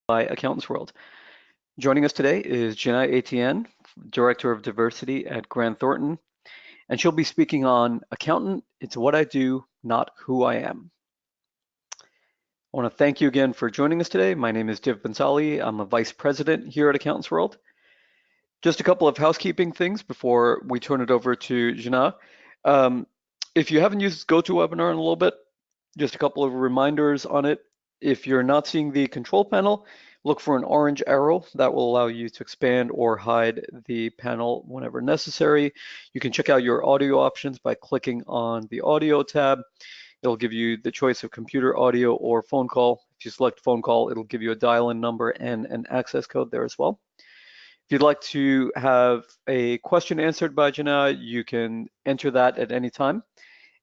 by AccountantsWorld. Joining us today is Jina Etienne, Director of Diversity at Grant Thornton, and she'll be speaking on Accountant, It's What I Do, Not Who I Am. I want to thank you again for joining us today. My name is Div Bensali. I'm a Vice President here at AccountantsWorld. Just a couple of housekeeping things before we turn it over to Jina. If you haven't used GoToWebinar in a little bit, just a couple of reminders on it. If you're not seeing the control panel, look for an orange arrow that will allow you to expand or hide the panel whenever necessary. You can check out your audio options by clicking on the audio tab. It'll give you the choice of computer audio or phone call. If you select phone call, it'll give you a dial-in number and an access code there as well. If you'd like to have a question answered by Jina, you can enter that at any time,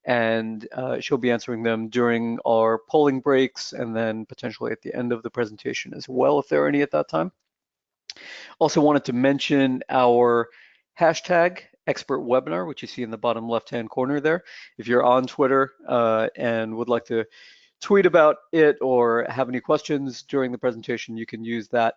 and she'll be answering them during our polling breaks and then potentially at the end of the presentation as well, if there are any at that time. Also wanted to mention our hashtag expert webinar, which you see in the bottom left-hand corner there. If you're on Twitter and would like to tweet about it or have any questions during the presentation, you can use that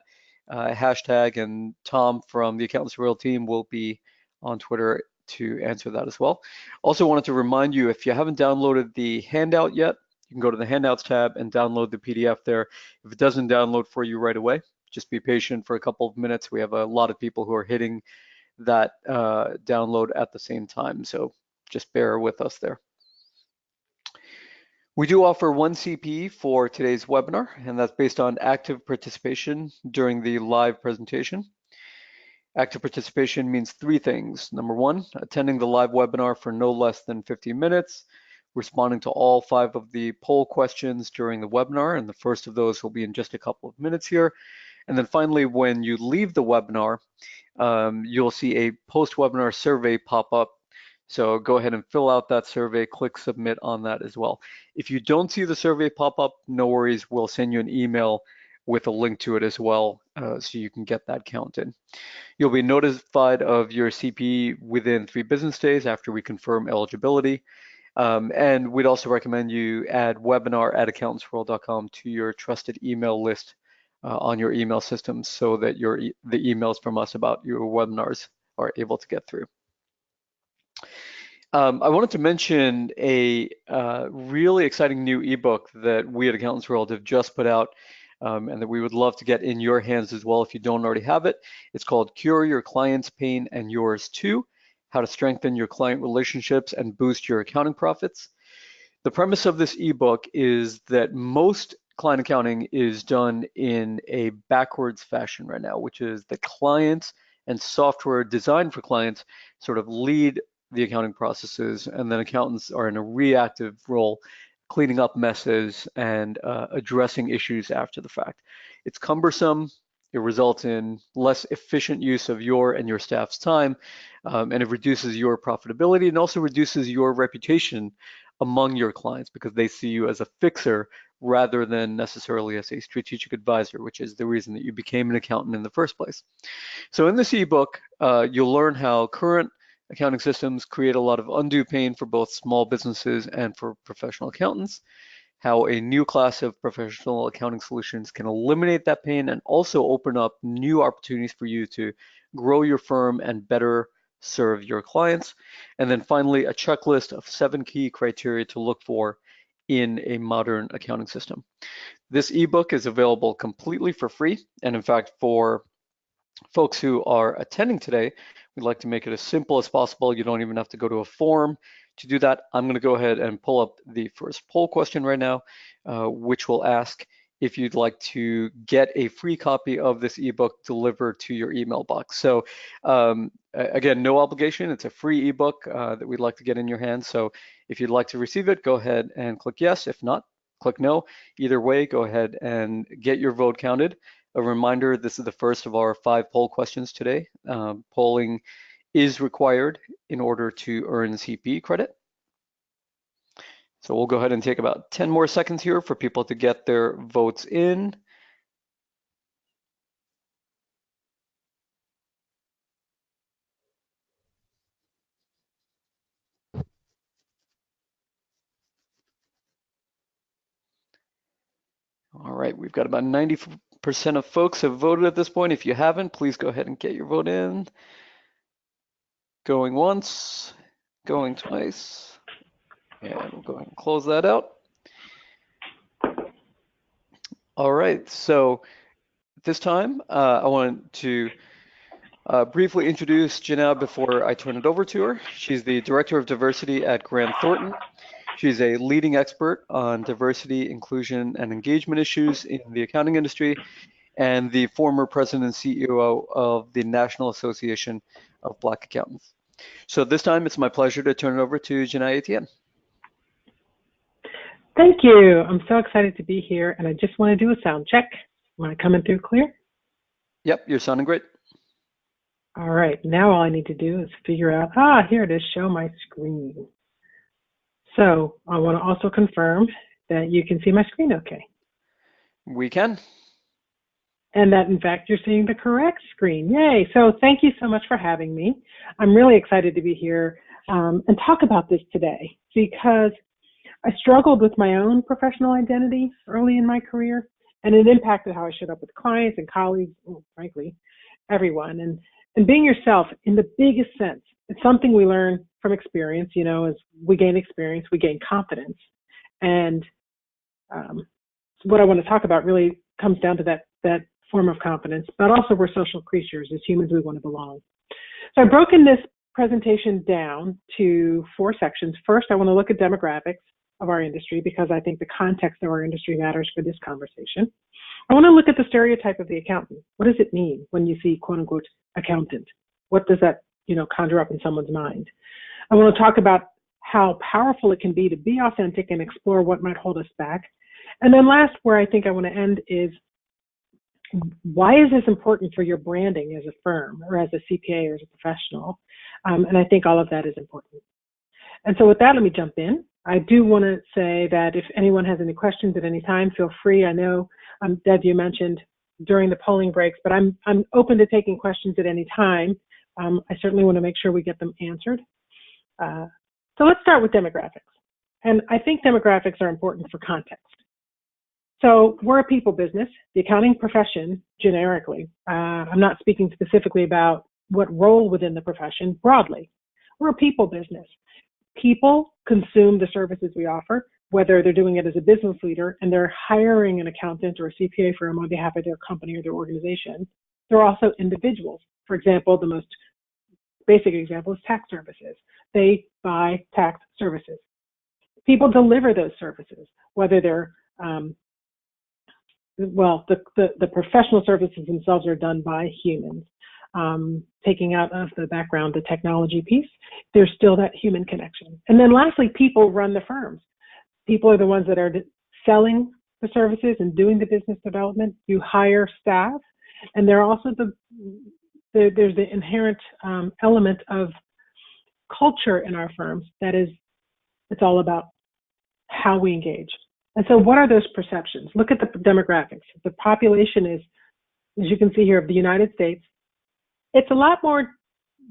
hashtag, and Tom from the AccountantsWorld team will be on Twitter to answer that as well. Also wanted to remind you, if you haven't downloaded the handout yet, you can go to the handouts tab and download the PDF there. If it doesn't download for you right away, just be patient for a couple of minutes. We have a lot of people who are hitting that download at the same time, so just bear with us there. We do offer one CPE for today's webinar, and that's based on active participation during the live presentation. Active participation means three things. Number one, attending the live webinar for no less than 15 minutes, responding to all 5 of the poll questions during the webinar, and the first of those will be in just a couple of minutes here. And then finally, when you leave the webinar, you'll see a post-webinar survey pop up. So go ahead and fill out that survey, click submit on that as well. If you don't see the survey pop up, no worries, we'll send you an email with a link to it as well, so you can get that counted. You'll be notified of your CPE within 3 business days after we confirm eligibility. And we'd also recommend you add webinar@accountantsworld.com to your trusted email list on your email system so that the emails from us about your webinars are able to get through. I wanted to mention a really exciting new ebook that we at AccountantsWorld have just put out, and that we would love to get in your hands as well if you don't already have it. It's called Cure Your Clients' Pain and Yours Too: How to Strengthen Your Client Relationships and Boost Your Accounting Profits. The premise of this ebook is that most client accounting is done in a backwards fashion right now, which is the clients and software designed for clients sort of lead the accounting processes, and then accountants are in a reactive role, cleaning up messes and addressing issues after the fact. It's cumbersome. It results in less efficient use of your and your staff's time, and it reduces your profitability and also reduces your reputation among your clients because they see you as a fixer rather than necessarily as a strategic advisor, which is the reason that you became an accountant in the first place. So in this ebook, you'll learn how current accounting systems create a lot of undue pain for both small businesses and for professional accountants, how a new class of professional accounting solutions can eliminate that pain and also open up new opportunities for you to grow your firm and better serve your clients. And then finally, a checklist of 7 key criteria to look for in a modern accounting system. This ebook is available completely for free, and in fact, for folks who are attending today, we'd like to make it as simple as possible. You don't even have to go to a form to do that. I'm going to go ahead and pull up the first poll question right now, which will ask if you'd like to get a free copy of this ebook delivered to your email box. So again, no obligation. It's a free ebook that we'd like to get in your hands. So if you'd like to receive it, go ahead and click yes. If not, click no. Either way, go ahead and get your vote counted. A reminder, this is the first of our 5 poll questions today. Polling is required in order to earn CPE credit. So we'll go ahead and take about 10 more seconds here for people to get their votes in. All right, we've got about 90% percent of folks have voted at this point. If you haven't, please go ahead and get your vote in. Going once, going twice, and we'll go ahead and close that out. All right, so this time I want to briefly introduce Jina before I turn it over to her. She's the Director of Diversity at Grant Thornton. She's a leading expert on diversity, inclusion, and engagement issues in the accounting industry, and the former president and CEO of the National Association of Black Accountants. So this time, it's my pleasure to turn it over to Jina Etienne. Thank you. I'm so excited to be here, and I just want to do a sound check. Am I coming through clear? Yep, you're sounding great. All right, now all I need to do is figure out, here it is, show my screen. So I want to also confirm that you can see my screen okay. We can. And that, in fact, you're seeing the correct screen. Yay. So thank you so much for having me. I'm really excited to be here and talk about this today because I struggled with my own professional identity early in my career, and it impacted how I showed up with clients and colleagues, frankly, everyone. And being yourself in the biggest sense, it's something we learn from experience. You know, as we gain experience, we gain confidence. And what I want to talk about really comes down to that form of confidence, but also we're social creatures. As humans, we want to belong. So I've broken this presentation down to 4 sections. First, I want to look at demographics of our industry because I think the context of our industry matters for this conversation. I want to look at the stereotype of the accountant. What does it mean when you see quote unquote accountant? What does that, conjure up in someone's mind? I want to talk about how powerful it can be to be authentic and explore what might hold us back. And then last, where I think I want to end is, why is this important for your branding as a firm or as a CPA or as a professional? And I think all of that is important. And so with that, let me jump in. I do want to say that if anyone has any questions at any time, feel free. I know, Deb, you mentioned during the polling breaks, but I'm open to taking questions at any time. I certainly want to make sure we get them answered. So let's start with demographics. And I think demographics are important for context. So we're a people business, the accounting profession, generically. I'm not speaking specifically about what role within the profession broadly. We're a people business. People consume the services we offer, whether they're doing it as a business leader and they're hiring an accountant or a CPA firm on behalf of their company or their organization. They're also individuals. For example, the most basic example is tax services. They buy tax services. People deliver those services, whether they're the professional services themselves are done by humans. Taking out of the background the technology piece, there's still that human connection. And then lastly, people run the firms. People are the ones that are selling the services and doing the business development. You hire staff, and they're also there's the inherent element of culture in our firms that is, it's all about how we engage. And so what are those perceptions? Look at the demographics. The population is, as you can see here, of the United States. It's a lot more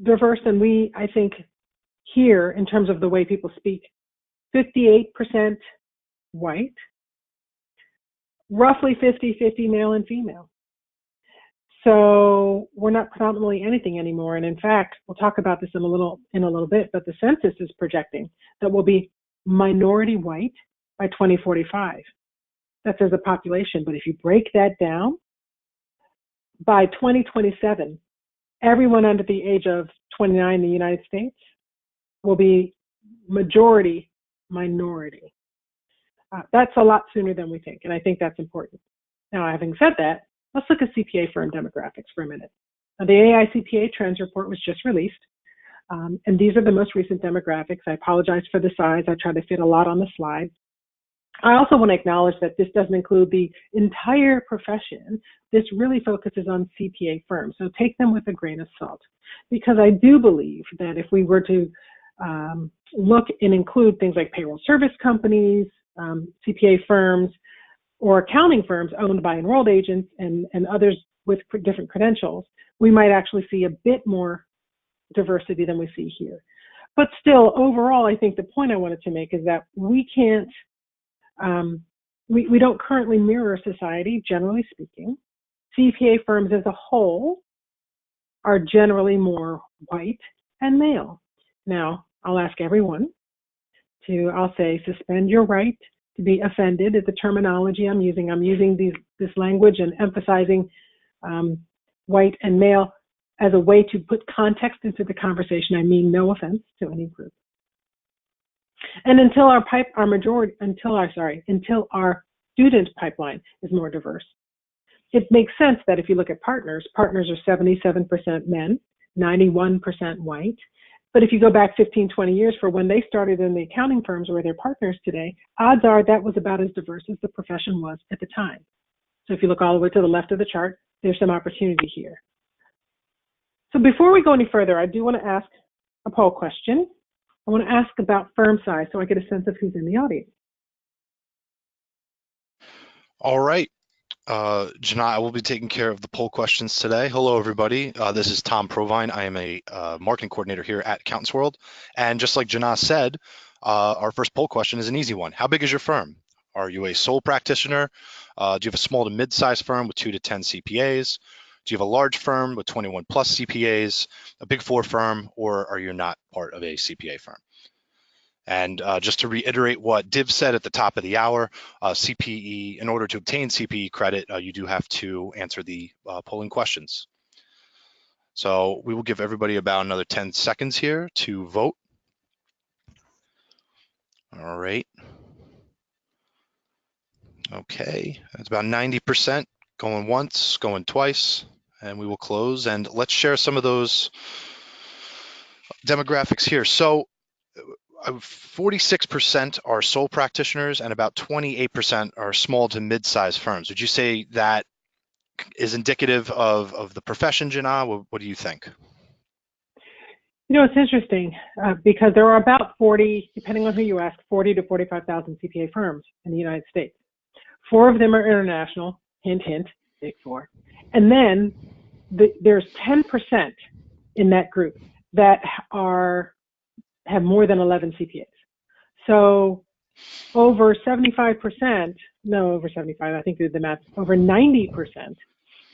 diverse than we, I think, hear in terms of the way people speak. 58% white, roughly 50-50 male and female. So we're not predominantly anything anymore. And in fact, we'll talk about this in a little bit, but the census is projecting that we'll be minority white by 2045. That's as a population. But if you break that down, by 2027, everyone under the age of 29 in the United States will be majority minority. That's a lot sooner than we think, and I think that's important. Now, having said that, let's look at CPA firm demographics for a minute. Now, the AICPA Trends Report was just released, and these are the most recent demographics. I apologize for the size. I try to fit a lot on the slide. I also want to acknowledge that this doesn't include the entire profession. This really focuses on CPA firms, so take them with a grain of salt, because I do believe that if we were to look and include things like payroll service companies, CPA firms, or accounting firms owned by enrolled agents and others with different credentials, we might actually see a bit more diversity than we see here. But still, overall, I think the point I wanted to make is that we can't, we don't currently mirror society, generally speaking. CPA firms as a whole are generally more white and male. Now, I'll ask everyone I'll say, suspend your right to be offended at the terminology I'm using. I'm using this language and emphasizing white and male as a way to put context into the conversation. I mean no offense to any group. And until our student pipeline is more diverse, it makes sense that if you look at partners are 77% men, 91% white. But if you go back 15, 20 years for when they started in the accounting firms where they're partners today, odds are that was about as diverse as the profession was at the time. So if you look all the way to the left of the chart, there's some opportunity here. So before we go any further, I do want to ask a poll question. I want to ask about firm size so I get a sense of who's in the audience. All right. Jina, I will be taking care of the poll questions today. Hello, everybody. This is Tom Provine. I am a marketing coordinator here at AccountantsWorld. And just like Jina said, our first poll question is an easy one. How big is your firm? Are you a sole practitioner? Do you have a small to mid-sized firm with 2 to 10 CPAs? Do you have a large firm with 21 plus CPAs, a big 4 firm, or are you not part of a CPA firm? And just to reiterate what Div said at the top of the hour, CPE, in order to obtain CPE credit, you do have to answer the polling questions. So we will give everybody about another 10 seconds here to vote. All right. Okay, that's about 90% going once, going twice, and we will close. And let's share some of those demographics here. So 46% are sole practitioners and about 28% are small to mid-sized firms. Would you say that is indicative of the profession, Jina? What do you think? You know, it's interesting because there are about 40, depending on who you ask, 40 to 45,000 CPA firms in the United States. 4 of them are international, hint, hint, big 4. And then there's 10% in that group that have more than 11 CPAs. So over 75%, no, over 75, I think we did the math, over 90%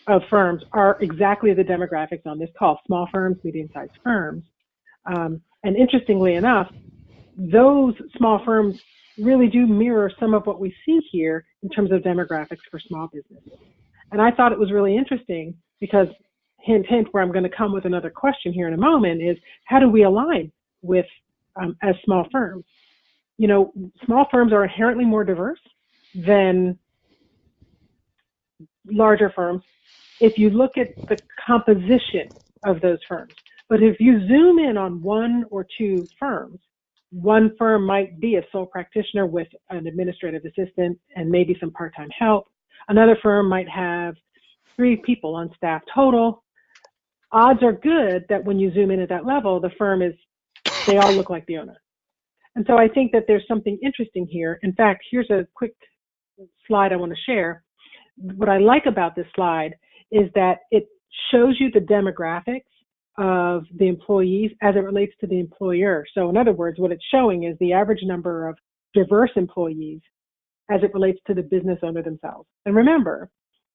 of firms are exactly the demographics on this call, small firms, medium-sized firms. And interestingly enough, those small firms really do mirror some of what we see here in terms of demographics for small businesses. And I thought it was really interesting because, hint, hint, where I'm going to come with another question here in a moment is, how do we align with as small firms? You know, small firms are inherently more diverse than larger firms if you look at the composition of those firms. But if you zoom in on 1 or 2 firms, one firm might be a sole practitioner with an administrative assistant and maybe some part-time help. Another firm might have 3 people on staff total. Odds are good that when you zoom in at that level, the firm they all look like the owner. And so I think that there's something interesting here. In fact, here's a quick slide I want to share. What I like about this slide is that it shows you the demographics of the employees as it relates to the employer. So in other words, what it's showing is the average number of diverse employees as it relates to the business owner themselves. And remember,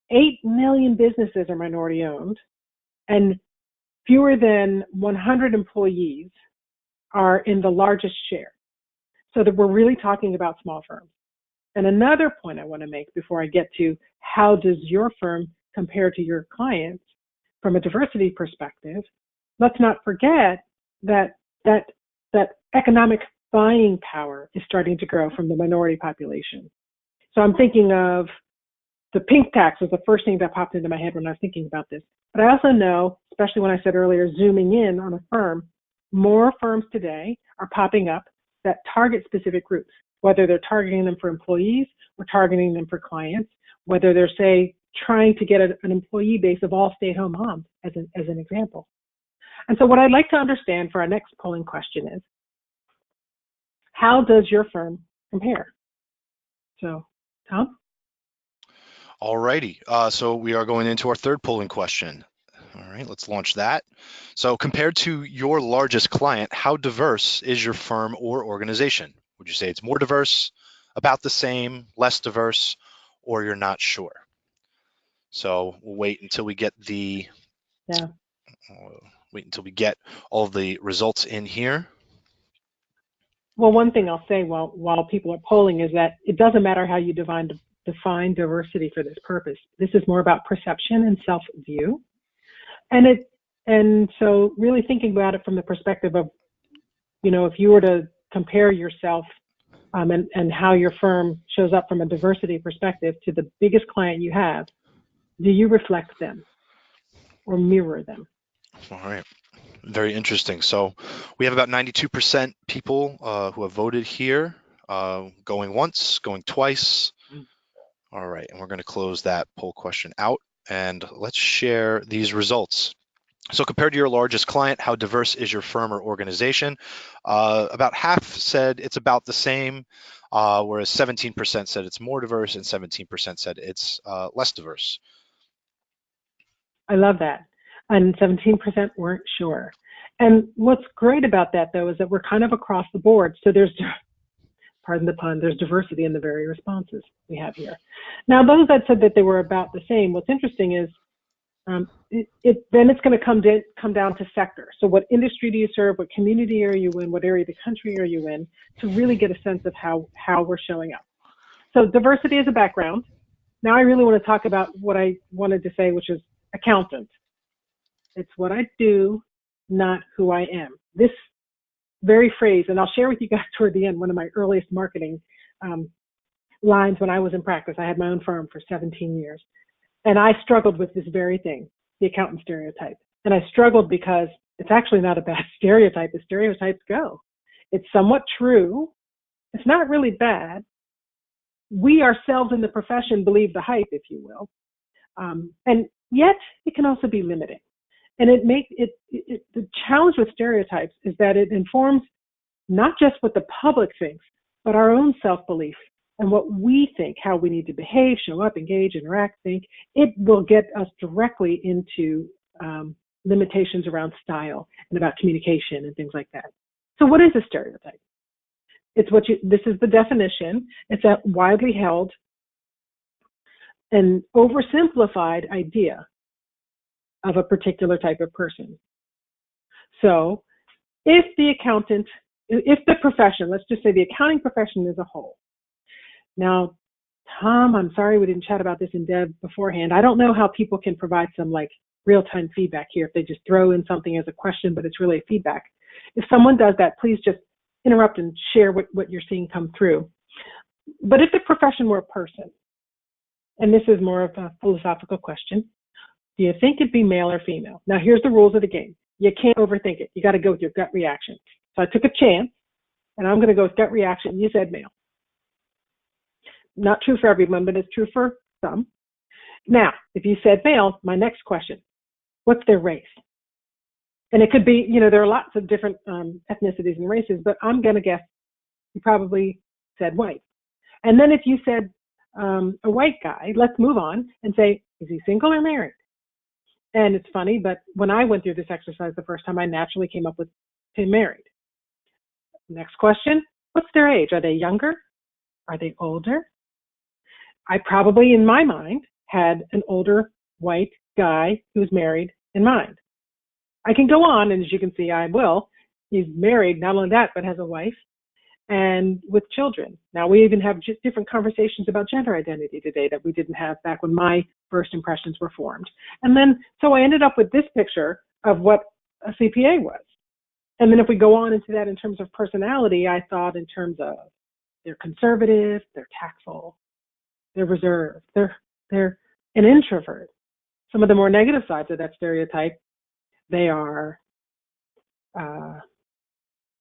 8 million businesses are minority owned, and fewer than 100 employees are in the largest share. So that we're really talking about small firms. And another point I want to make before I get to how does your firm compare to your clients from a diversity perspective, let's not forget that economic buying power is starting to grow from the minority population. So I'm thinking of the pink tax was the first thing that popped into my head when I was thinking about this. But I also know, especially when I said earlier, zooming in on a firm, more firms today are popping up that target specific groups, whether they're targeting them for employees or targeting them for clients, whether they're, say, trying to get an employee base of all stay-at-home moms, as an example. And so what I'd like to understand for our next polling question is, how does your firm compare? So, Tom? All righty. So we are going into our third polling question. All right, let's launch that. So compared to your largest client, how diverse is your firm or organization? Would you say it's more diverse, about the same, less diverse, or you're not sure? So we'll wait until we get the all the results in here. Well, one thing I'll say while people are polling is that it doesn't matter how you define diversity for this purpose. This is more about perception and self-view. And so really thinking about it from the perspective of, if you were to compare yourself and how your firm shows up from a diversity perspective to the biggest client you have, do you reflect them or mirror them? All right. Very interesting. So we have about 92% people who have voted here, going once, going twice. All right, and we're going to close that poll question out, and let's share these results. So compared to your largest client, how diverse is your firm or organization? About half said it's about the same, whereas 17% said it's more diverse and 17% said it's less diverse. I love that. And 17% weren't sure. And what's great about that, though, is that we're kind of across the board. So there's, pardon the pun, there's diversity in the very responses we have here. Now, those that said that they were about the same, what's interesting is then it's going to come down to sector. So what industry do you serve? What community are you in? What area of the country are you in? To really get a sense of how we're showing up. So diversity is a background. Now I really want to talk about what I wanted to say, which is accountant. It's what I do, not who I am. This very phrase, and I'll share with you guys toward the end, one of my earliest marketing lines when I was in practice. I had my own firm for 17 years. And I struggled with this very thing, the accountant stereotype. And I struggled because it's actually not a bad stereotype as stereotypes go. It's somewhat true. It's not really bad. We ourselves in the profession believe the hype, if you will. And yet it can also be limiting. And the challenge with stereotypes is that it informs not just what the public thinks, but our own self-belief and what we think, how we need to behave, show up, engage, interact, think. It will get us directly into limitations around style and about communication and things like that. So what is a stereotype? This is the definition. It's a widely held and oversimplified idea of a particular type of person. So if the profession, let's just say the accounting profession as a whole. Now, Tom, I'm sorry we didn't chat about this in Dev beforehand. I don't know how people can provide some real-time feedback here if they just throw in something as a question, but it's really a feedback. If someone does that, please just interrupt and share what you're seeing come through. But if the profession were a person, and this is more of a philosophical question, do you think it'd be male or female? Now, here's the rules of the game. You can't overthink it. You got to go with your gut reaction. So I took a chance, and I'm going to go with gut reaction. You said male. Not true for everyone, but it's true for some. Now, if you said male, my next question, what's their race? And it could be, there are lots of different ethnicities and races, but I'm going to guess you probably said white. And then if you said a white guy, let's move on and say, is he single or married? And it's funny, but when I went through this exercise the first time, I naturally came up with him married. Next question, what's their age? Are they younger? Are they older? I probably, in my mind, had an older white guy who's married in mind. I can go on, and as you can see, I will. He's married, not only that, but has a wife and with children. Now, we even have just different conversations about gender identity today that we didn't have back when my first impressions were formed. And then, so I ended up with this picture of what a CPA was. And then if we go on into that in terms of personality, I thought in terms of they're conservative, they're tactful, they're reserved, they're an introvert. Some of the more negative sides of that stereotype, they are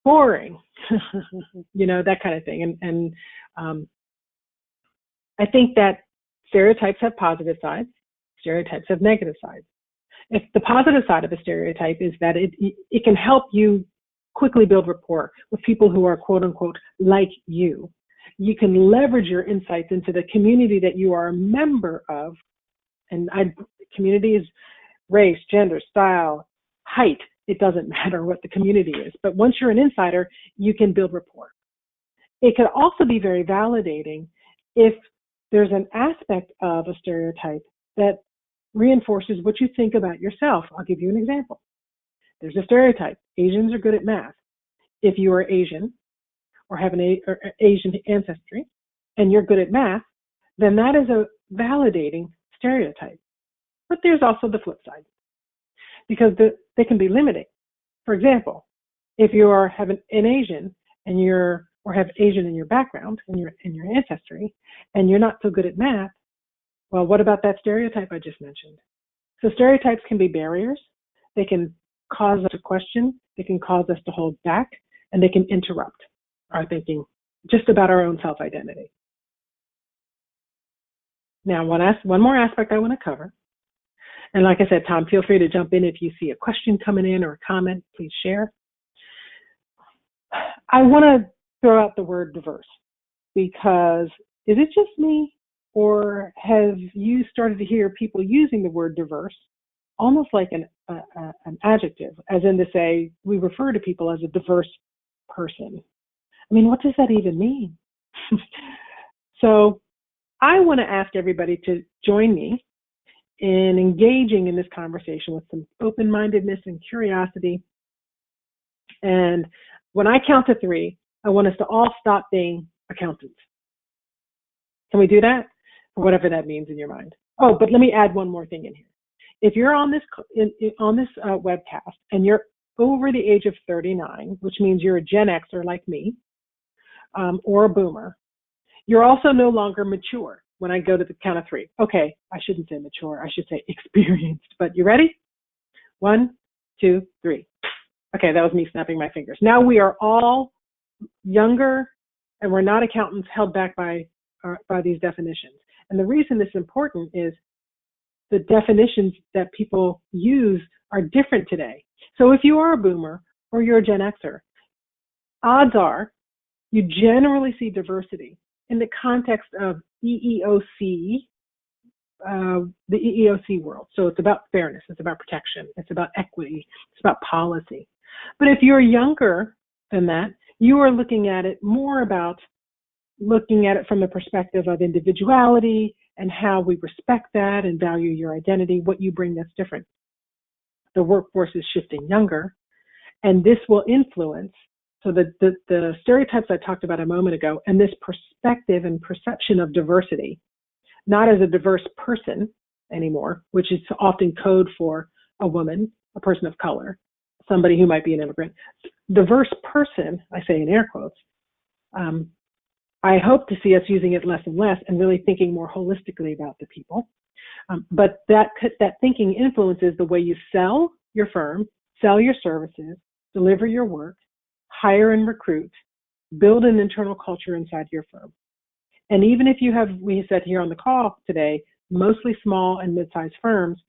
boring, that kind of thing. And I think that stereotypes have positive sides, stereotypes have negative sides. If the positive side of a stereotype is that it can help you quickly build rapport with people who are quote unquote like you. You can leverage your insights into the community that you are a member of. And community is race, gender, style, height. It doesn't matter what the community is. But once you're an insider, you can build rapport. It can also be very validating if there's an aspect of a stereotype that reinforces what you think about yourself. I'll give you an example. There's a stereotype. Asians are good at math. If you are Asian or have an Asian ancestry and you're good at math, then that is a validating stereotype. But there's also the flip side, because they can be limiting. For example, if you have an Asian and or have Asian in your background, in your ancestry, and you're not so good at math, well, what about that stereotype I just mentioned? So stereotypes can be barriers. They can cause us to question. They can cause us to hold back, and they can interrupt our thinking just about our own self-identity. Now, one more aspect I want to cover. And like I said, Tom, feel free to jump in if you see a question coming in or a comment, please share. I want to throw out the word diverse, because is it just me, or have you started to hear people using the word diverse almost like an adjective, as in to say we refer to people as a diverse person? I mean, what does that even mean? So I want to ask everybody to join me in engaging in this conversation with some open-mindedness and curiosity. And when I count to 3, I want us to all stop being accountants. Can we do that? Or whatever that means in your mind. Oh, but let me add one more thing in here. If you're on this webcast and you're over the age of 39, which means you're a Gen Xer like me, or a boomer, you're also no longer mature when I go to the count of 3. Okay, I shouldn't say mature, I should say experienced, but you ready? 1, 2, 3. Okay, that was me snapping my fingers. Now we are all younger, and we're not accountants held back by these definitions. And the reason this is important is the definitions that people use are different today. So if you are a boomer or you're a Gen Xer, odds are you generally see diversity in the context of EEOC, the EEOC world. So it's about fairness, it's about protection, it's about equity, it's about policy. But if you're younger than that, you are looking at it from the perspective of individuality and how we respect that and value your identity, what you bring that's different. The workforce is shifting younger, and this will influence. So the stereotypes I talked about a moment ago, and this perspective and perception of diversity, not as a diverse person anymore, which is often code for a woman, a person of color, somebody who might be an immigrant. Diverse person, I say in air quotes, I hope to see us using it less and less and really thinking more holistically about the people. But that thinking influences the way you sell your firm, sell your services, deliver your work, hire and recruit, build an internal culture inside your firm. And even if you have, we said here on the call today, mostly small and mid-sized firms,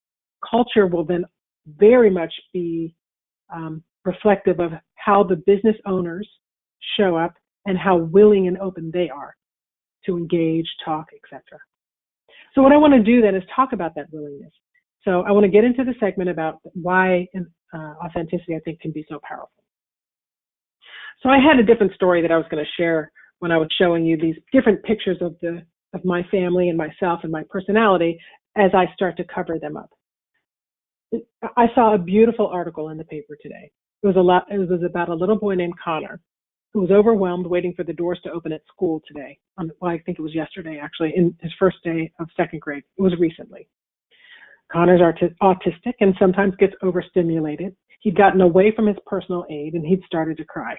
culture will then very much be reflective of how the business owners show up and how willing and open they are to engage, talk, etc. So what I want to do then is talk about that willingness. So I want to get into the segment about why authenticity, I think, can be so powerful. So I had a different story that I was going to share when I was showing you these different pictures of my family and myself and my personality as I start to cover them up. I saw a beautiful article in the paper today. It was about a little boy named Connor who was overwhelmed waiting for the doors to open at school today. Well, I think it was yesterday, actually, in his first day of 2nd grade. It was recently. Connor's autistic and sometimes gets overstimulated. He'd gotten away from his personal aide and he'd started to cry.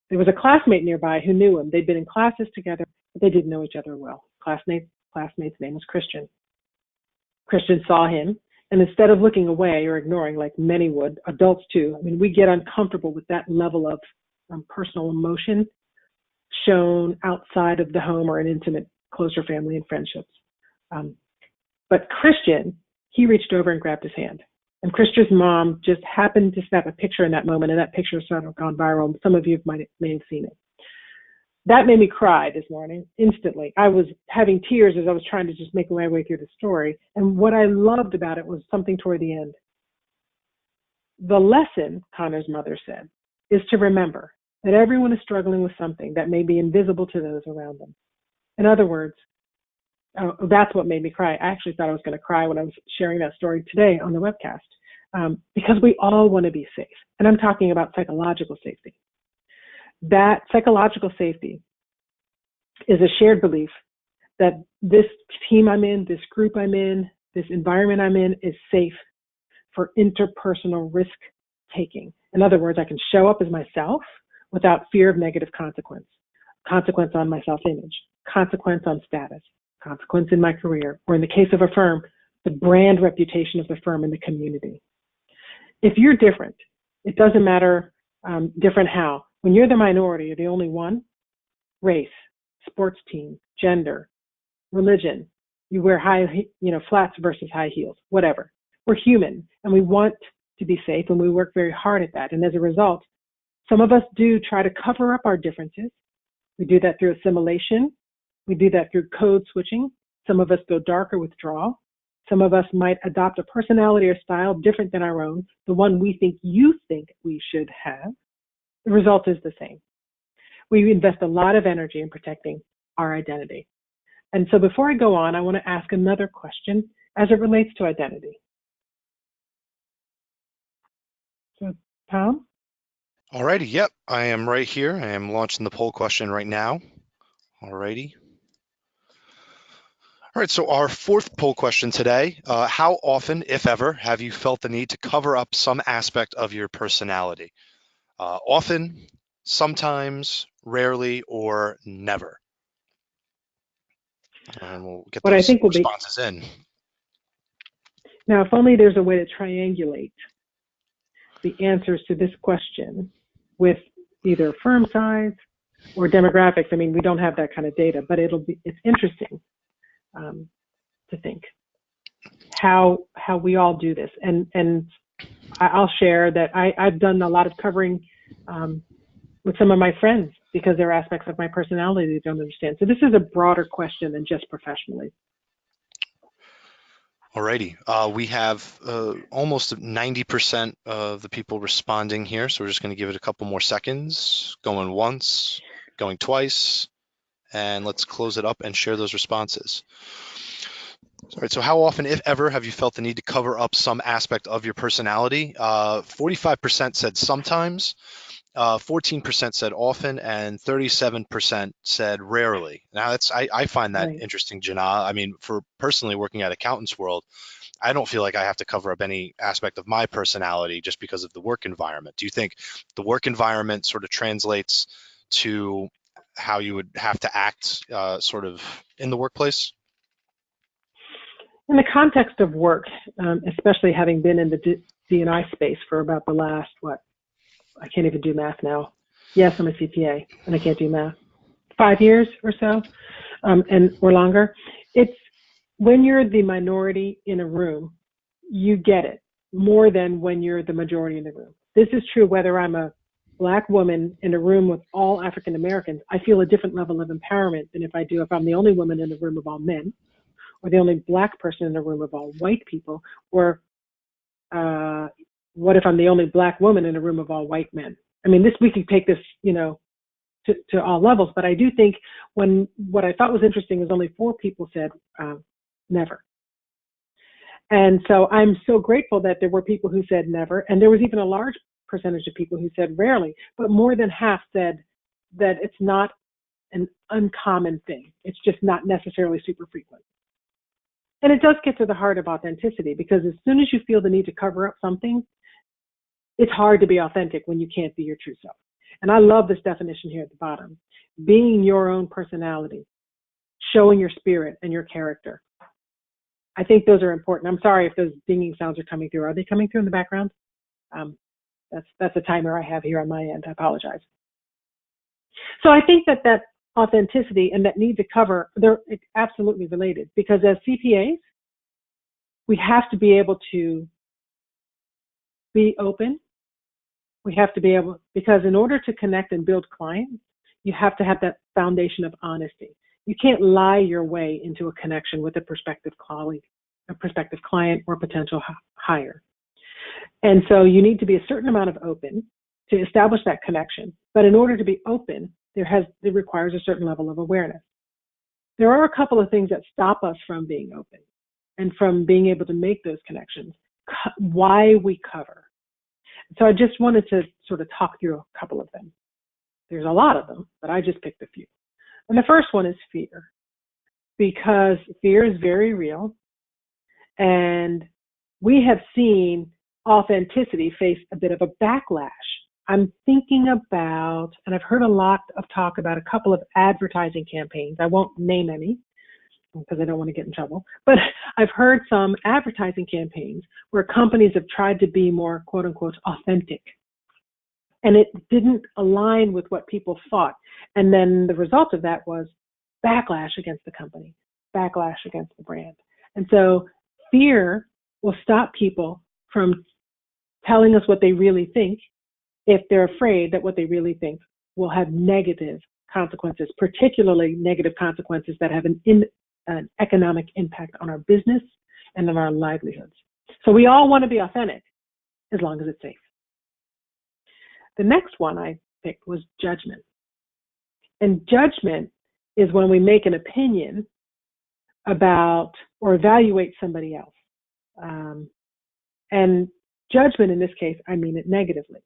There was a classmate nearby who knew him. They'd been in classes together, but they didn't know each other well. Classmate's name was Christian. Christian saw him, and instead of looking away or ignoring like many would, adults too, I mean, we get uncomfortable with that level of personal emotion shown outside of the home or in intimate, closer family and friendships. But Christian, he reached over and grabbed his hand. And Christian's mom just happened to snap a picture in that moment, and that picture sort of gone viral. Some of you may have seen it. That made me cry this morning instantly. I was having tears as I was trying to just make my way through the story. And what I loved about it was something toward the end. The lesson, Connor's mother said, is to remember that everyone is struggling with something that may be invisible to those around them. In other words, Oh, that's what made me cry. I actually thought I was going to cry when I was sharing that story today on the webcast, because we all want to be safe. And I'm talking about psychological safety. That psychological safety is a shared belief that this team I'm in, this group I'm in, this environment I'm in is safe for interpersonal risk taking. In other words, I can show up as myself without fear of negative consequence. Consequence on my self-image, consequence on status, consequence in my career, or in the case of a firm, the brand reputation of the firm in the community. If you're different, it doesn't matter different how. When you're the minority, you're the only one, race, sports team, gender, religion, you wear flats versus high heels, whatever. We're human and we want to be safe and we work very hard at that. And as a result, some of us do try to cover up our differences. We do that through assimilation. We do that through code switching. Some of us go dark or withdraw. Some of us might adopt a personality or style different than our own, the one we think you think we should have. The result is the same. We invest a lot of energy in protecting our identity. And so before I go on, I want to ask another question as it relates to identity. So, Tom? Alrighty, yep, I am right here. I am launching the poll question right now. Alrighty. All right, so our fourth poll question today, how often, if ever, have you felt the need to cover up some aspect of your personality? Often, sometimes, rarely, or never? And we'll get What I those think will be, responses in. now, if only there's a way to triangulate the answers to this question with either firm size or demographics. I mean, we don't have that kind of data, but it's interesting to think how we all do this. And I'll share that I've done a lot of covering with some of my friends because there are aspects of my personality they don't understand. So this is a broader question than just professionally. Alrighty, we have almost 90% of the people responding here, so we're just going to give it a couple more seconds. Going once, going twice, and let's close it up and share those responses. All right, so how often, if ever, have you felt the need to cover up some aspect of your personality? 45% said sometimes, 14% said often, and 37% said rarely. Now, I find that Right. interesting, Jina. I mean, for personally working at AccountantsWorld, I don't feel like I have to cover up any aspect of my personality just because of the work environment. Do you think the work environment sort of translates to how you would have to act sort of in the workplace? In the context of work, especially having been in the D&I space for about the last, I can't even do math now. Yes, I'm a CPA and I can't do math. 5 years or so, or longer. It's when you're the minority in a room, you get it more than when you're the majority in the room. This is true whether I'm a Black woman in a room with all African Americans. I feel a different level of empowerment than if I'm the only woman in the room of all men, or the only Black person in the room of all white people, or what if I'm the only Black woman in a room of all white men? I mean, we could take this, to all levels, but I do think what I thought was interesting is only 4 people said never. And so I'm so grateful that there were people who said never, and there was even a large percentage of people who said rarely, but more than half said that it's not an uncommon thing. It's just not necessarily super frequent. And it does get to the heart of authenticity, because as soon as you feel the need to cover up something, it's hard to be authentic when you can't be your true self. And I love this definition here at the bottom: being your own personality, showing your spirit and your character. I think those are important. I'm sorry if those dinging sounds are coming through. Are they coming through in the background? That's a timer I have here on my end. I apologize. So I think that authenticity and that need to cover, they're absolutely related, because as CPAs, we have to be able to be open. We have to be able, because in order to connect and build clients, you have to have that foundation of honesty. You can't lie your way into a connection with a prospective colleague, a prospective client, or potential hire. And so you need to be a certain amount of open to establish that connection. But in order to be open, it requires a certain level of awareness. there are a couple of things that stop us from being open and from being able to make those connections, why we cover. So I just wanted to sort of talk through a couple of them. There's a lot of them, but I just picked a few. And the first one is fear, because fear is very real. And we have seen authenticity face a bit of a backlash. I'm thinking about, and I've heard a lot of talk about a couple of advertising campaigns. I won't name any because I don't want to get in trouble, but I've heard some advertising campaigns where companies have tried to be more quote unquote authentic. And it didn't align with what people thought. And then the result of that was backlash against the company, backlash against the brand. And so fear will stop people from telling us what they really think if they're afraid that what they really think will have negative consequences, particularly negative consequences that have an economic impact on our business and on our livelihoods. So we all want to be authentic as long as it's safe. The next one I picked was judgment. And judgment is when we make an opinion about or evaluate somebody else. And judgment in this case, I mean it negatively.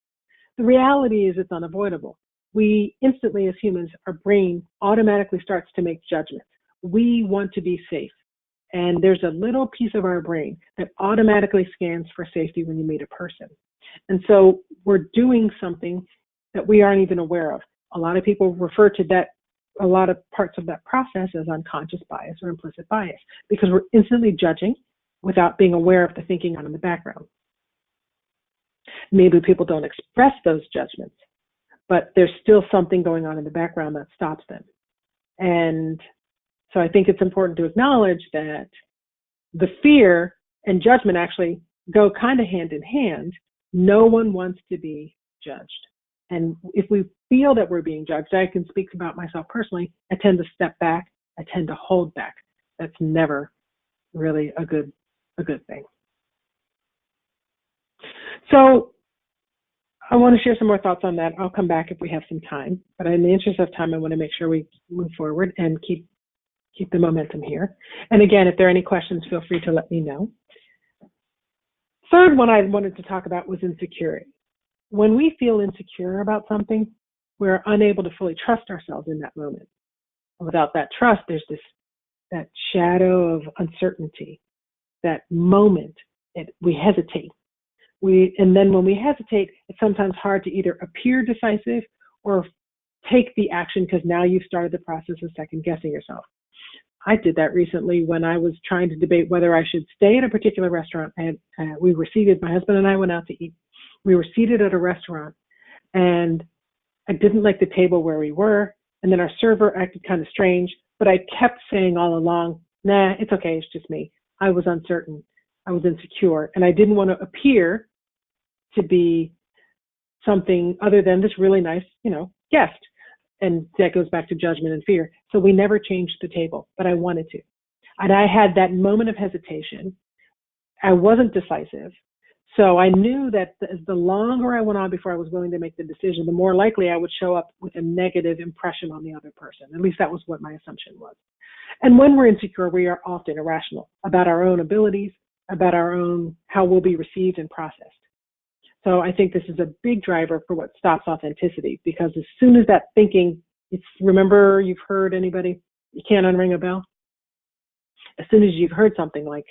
The reality is it's unavoidable. We instantly, as humans, our brain automatically starts to make judgments. We want to be safe. And there's a little piece of our brain that automatically scans for safety when you meet a person. And so we're doing something that we aren't even aware of. A lot of people refer to that, a lot of parts of that process as unconscious bias or implicit bias, because we're instantly judging without being aware of the thinking on in the background. Maybe people don't express those judgments, but there's still something going on in the background that stops them. And so I think it's important to acknowledge that the fear and judgment actually go kind of hand in hand. No one wants to be judged. And if we feel that we're being judged, I can speak about myself personally, I tend to step back, I tend to hold back. That's never really a good thing. So I want to share some more thoughts on that. I'll come back if we have some time. But in the interest of time, I want to make sure we move forward and keep the momentum here. And again, if there are any questions, feel free to let me know. Third one I wanted to talk about was insecurity. When we feel insecure about something, we're unable to fully trust ourselves in that moment. Without that trust, there's that shadow of uncertainty, that moment, we hesitate. And then when we hesitate, it's sometimes hard to either appear decisive or take the action because now you've started the process of second guessing yourself. I did that recently when I was trying to debate whether I should stay at a particular restaurant. And we were seated, my husband and I went out to eat. We were seated at a restaurant and I didn't like the table where we were. And then our server acted kind of strange, but I kept saying all along, nah, it's okay, it's just me. I was uncertain, I was insecure, and I didn't want to appear to be something other than this really nice, guest. And that goes back to judgment and fear. So we never changed the table, but I wanted to. And I had that moment of hesitation. I wasn't decisive. So I knew that the longer I went on before I was willing to make the decision, the more likely I would show up with a negative impression on the other person. At least that was what my assumption was. And when we're insecure, we are often irrational about our own abilities, about our own, how we'll be received and processed. So I think this is a big driver for what stops authenticity, because as soon as that thinking, remember you've heard anybody, you can't unring a bell? As soon as you've heard something like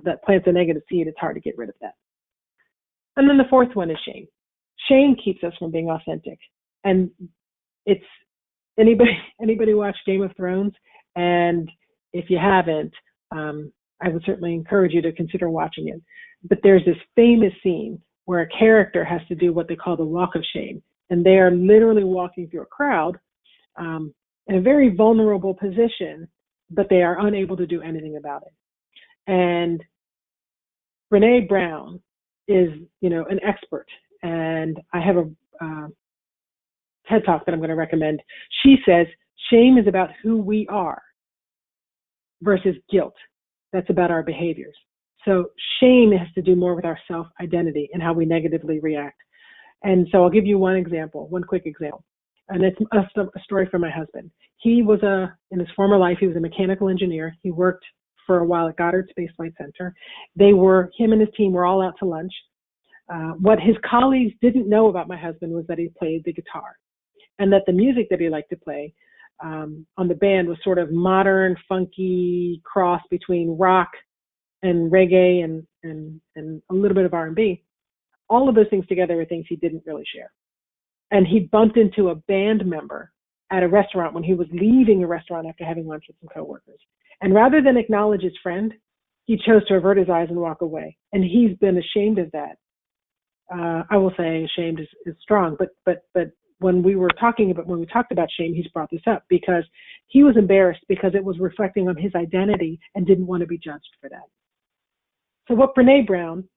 that plants a negative seed, it's hard to get rid of that. And then the fourth one is shame. Shame keeps us from being authentic. And it's, anybody watch Game of Thrones? And if you haven't, I would certainly encourage you to consider watching it. But there's this famous scene where a character has to do what they call the walk of shame. And they are literally walking through a crowd in a very vulnerable position, but they are unable to do anything about it. And Brene Brown is, an expert. And I have a TED Talk that I'm going to recommend. She says, shame is about who we are versus guilt. That's about our behaviors. So shame has to do more with our self-identity and how we negatively react. And so I'll give you one quick example. And it's a story from my husband. He was in his former life, he was a mechanical engineer. He worked for a while at Goddard Space Flight Center. Him and his team were all out to lunch. What his colleagues didn't know about my husband was that he played the guitar, and that the music that he liked to play on the band was sort of modern, funky cross between rock and reggae and a little bit of R&B. All of those things together were things he didn't really share. And he bumped into a band member at a restaurant when he was leaving a restaurant after having lunch with some coworkers. And rather than acknowledge his friend, he chose to avert his eyes and walk away. And he's been ashamed of that. I will say ashamed is strong, but when we talked about shame, he's brought this up because he was embarrassed because it was reflecting on his identity and didn't want to be judged for that. So what Brene Brown,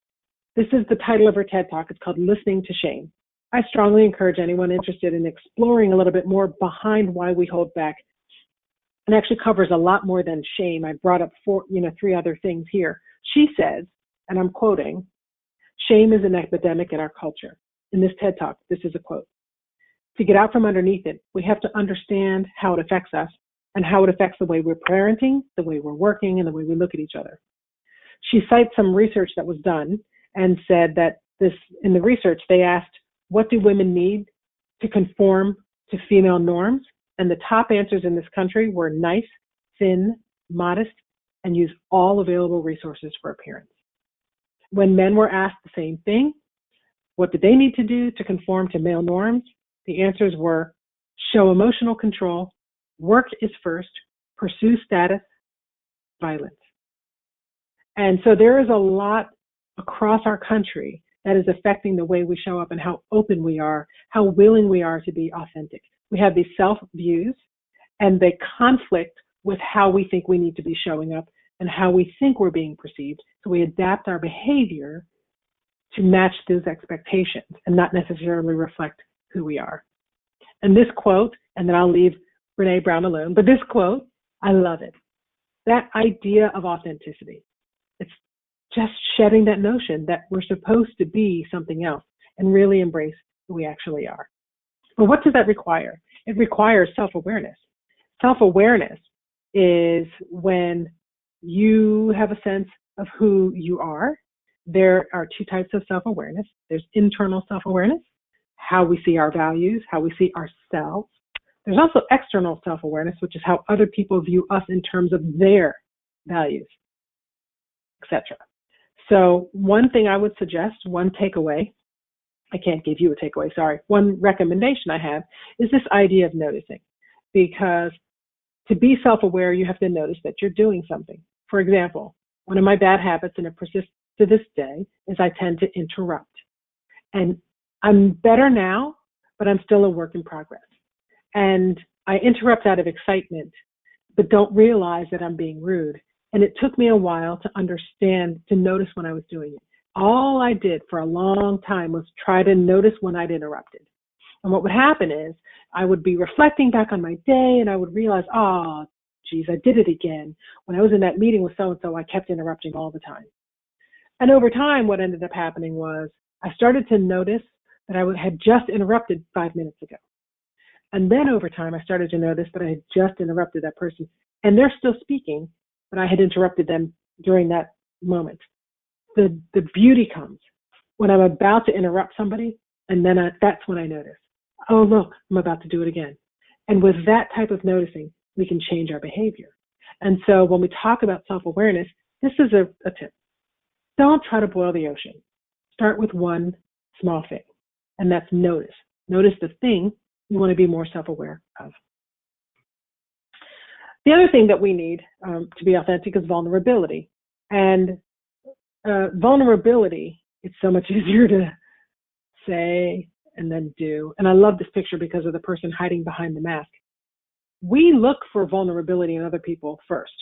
this is the title of her TED Talk. It's called Listening to Shame. I strongly encourage anyone interested in exploring a little bit more behind why we hold back. It actually covers a lot more than shame. I brought up three other things here. She says, and I'm quoting, "Shame is an epidemic in our culture." In this TED Talk, this is a quote. "To get out from underneath it, we have to understand how it affects us and how it affects the way we're parenting, the way we're working, and the way we look at each other." She cites some research that was done and said that in the research, they asked, what do women need to conform to female norms? And the top answers in this country were nice, thin, modest, and use all available resources for appearance. When men were asked the same thing, what did they need to do to conform to male norms? The answers were show emotional control, work is first, pursue status, violence. And so there is a lot across our country that is affecting the way we show up and how open we are, how willing we are to be authentic. We have these self-views and they conflict with how we think we need to be showing up and how we think we're being perceived. So we adapt our behavior to match those expectations and not necessarily reflect who we are. And this quote, and then I'll leave Brene Brown alone, but this quote, I love it. That idea of authenticity. It's just shedding that notion that we're supposed to be something else and really embrace who we actually are. But what does that require? It requires self-awareness. Self-awareness is when you have a sense of who you are. There are two types of self-awareness. There's internal self-awareness, how we see our values, how we see ourselves. There's also external self-awareness, which is how other people view us in terms of their values, etc. So one thing I would suggest, one takeaway, I can't give you a takeaway, sorry. One recommendation I have is this idea of noticing, because to be self-aware, you have to notice that you're doing something. For example, one of my bad habits, and it persists to this day, is I tend to interrupt. And I'm better now, but I'm still a work in progress. And I interrupt out of excitement, but don't realize that I'm being rude. And it took me a while to understand, to notice when I was doing it. All I did for a long time was try to notice when I'd interrupted. And what would happen is I would be reflecting back on my day and I would realize, oh, geez, I did it again. When I was in that meeting with so-and-so, I kept interrupting all the time. And over time, what ended up happening was I started to notice that I had just interrupted 5 minutes ago. And then over time, I started to notice that I had just interrupted that person. And they're still speaking, but I had interrupted them during that moment. The beauty comes when I'm about to interrupt somebody, and then that's when I notice, oh, look, I'm about to do it again. And with that type of noticing, we can change our behavior. And so when we talk about self-awareness, this is a tip. Don't try to boil the ocean. Start with one small thing, and that's notice. Notice the thing you want to be more self-aware of. The other thing that we need to be authentic is vulnerability. And vulnerability, it's so much easier to say and then do. And I love this picture because of the person hiding behind the mask. We look for vulnerability in other people first,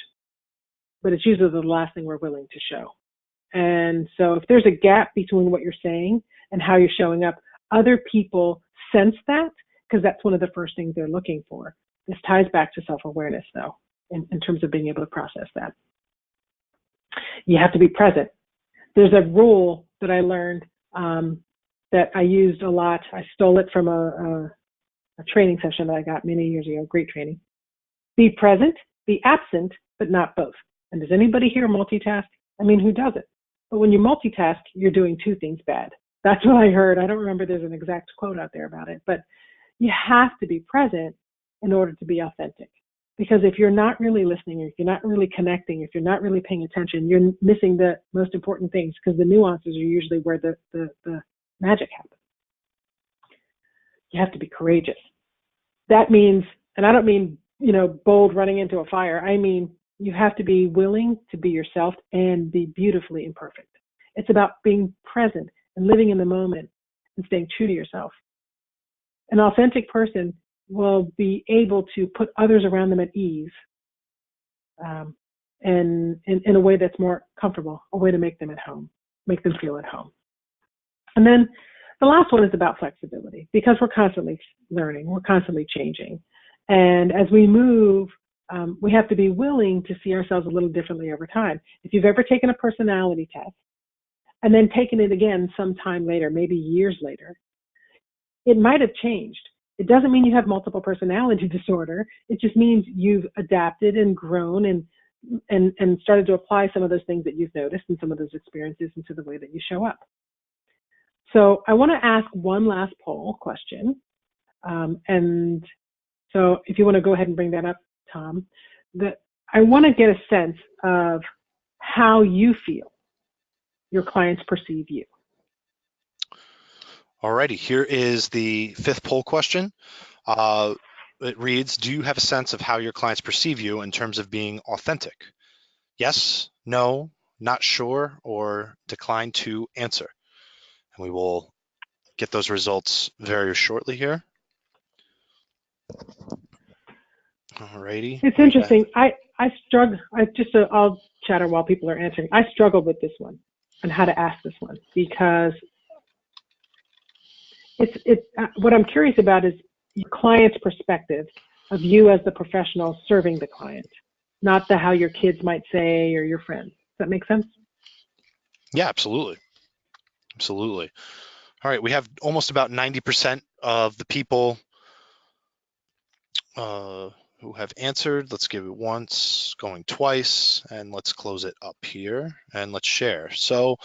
but it's usually the last thing we're willing to show. And so if there's a gap between what you're saying and how you're showing up, other people sense that because that's one of the first things they're looking for. This ties back to self-awareness, though, in terms of being able to process that. You have to be present. There's a rule that I learned that I used a lot. I stole it from a training session that I got many years ago, great training. Be present, be absent, but not both. And does anybody here multitask? I mean, who doesn't? But when you multitask, you're doing two things bad. That's what I heard. I don't remember there's an exact quote out there about it, but you have to be present in order to be authentic. Because if you're not really listening, or if you're not really connecting, if you're not really paying attention, you're missing the most important things, because the nuances are usually where the magic happens. You have to be courageous. That means, and I don't mean, bold running into a fire. I mean, you have to be willing to be yourself and be beautifully imperfect. It's about being present and living in the moment and staying true to yourself. An authentic person will be able to put others around them at ease, and in a way that's more comfortable, a way to make them at home, make them feel at home. And then the last one is about flexibility, because we're constantly learning, we're constantly changing. And as we move, we have to be willing to see ourselves a little differently over time. If you've ever taken a personality test and then taken it again sometime later, maybe years later, it might have changed. It doesn't mean you have multiple personality disorder. It just means you've adapted and grown and started to apply some of those things that you've noticed and some of those experiences into the way that you show up. So I want to ask one last poll question. And so if you want to go ahead and bring that up, Tom, that I want to get a sense of how you feel your clients perceive you. Alrighty, here is the fifth poll question. It reads, do you have a sense of how your clients perceive you in terms of being authentic? Yes, no, not sure, or decline to answer. And we will get those results very shortly here. Alrighty. It's interesting. I struggle. I'll chatter while people are answering. I struggled with this one and how to ask this one, because what I'm curious about is your client's perspective of you as the professional serving the client, not how your kids might say or your friends. Does that make sense? Yeah, absolutely. Absolutely. All right, we have almost about 90% of the people who have answered. Let's give it once, going twice, and let's close it up here and let's share. So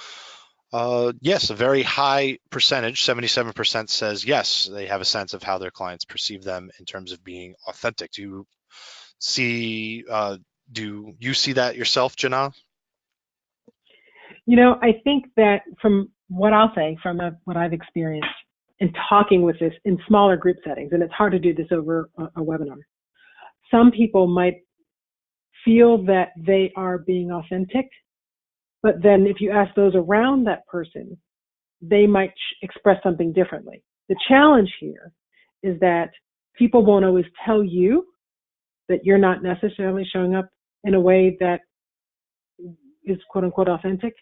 yes, a very high percentage, 77% says yes, they have a sense of how their clients perceive them in terms of being authentic. Do you see that yourself, Jina? I think that from what I'll say, from what I've experienced in talking with this in smaller group settings, and it's hard to do this over a webinar, some people might feel that they are being authentic, but then if you ask those around that person, they might express something differently. The challenge here is that people won't always tell you that you're not necessarily showing up in a way that is quote unquote authentic.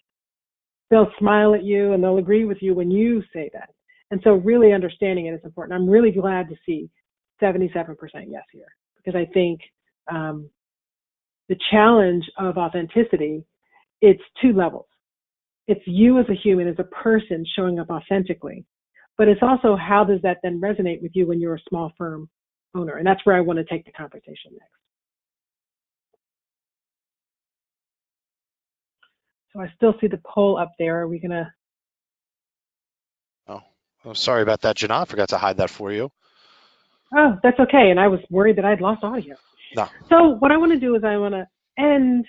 They'll smile at you and they'll agree with you when you say that. And so really understanding it is important. I'm really glad to see 77% yes here, because I think the challenge of authenticity, it's two levels. It's you as a human, as a person showing up authentically, but it's also how does that then resonate with you when you're a small firm owner? And that's where I want to take the conversation next. So I still see the poll up there. Are we gonna? Oh, sorry about that, Jina. I forgot to hide that for you. Oh, that's okay. And I was worried that I'd lost audio. No. So what I want to do is I want to end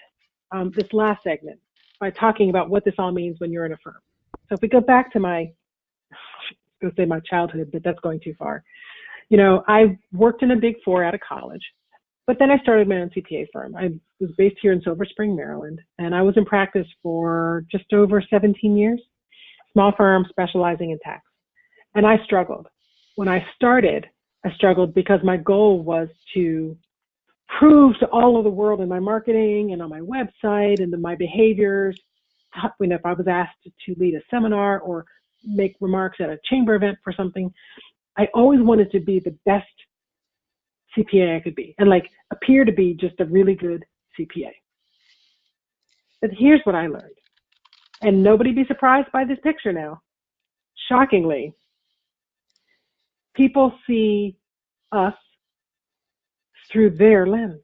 this last segment by talking about what this all means when you're in a firm. So if we go back to my childhood, but that's going too far. I worked in a Big Four out of college, but then I started my own CPA firm. I was based here in Silver Spring, Maryland, and I was in practice for just over 17 years, small firm specializing in tax. And I struggled. When I started, I struggled because my goal was to prove to all of the world in my marketing and on my website and in my behaviors, if I was asked to lead a seminar or make remarks at a chamber event for something, I always wanted to be the best CPA I could be and appear to be just a really good CPA. But here's what I learned, and nobody be surprised by this picture now. Shockingly, people see us through their lens.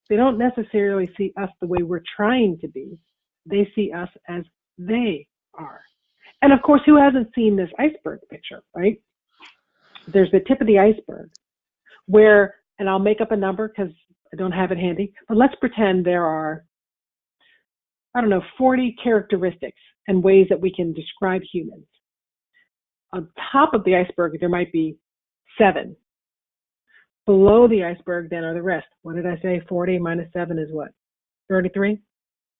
They don't necessarily see us the way we're trying to be. They see us as they are. And of course, who hasn't seen this iceberg picture, right? There's the tip of the iceberg where, and I'll make up a number because I don't have it handy, but let's pretend there are, 40 characteristics and ways that we can describe humans. On top of the iceberg, there might be 7. Below the iceberg, then, are the rest. What did I say? 40 minus 7 is what? 33?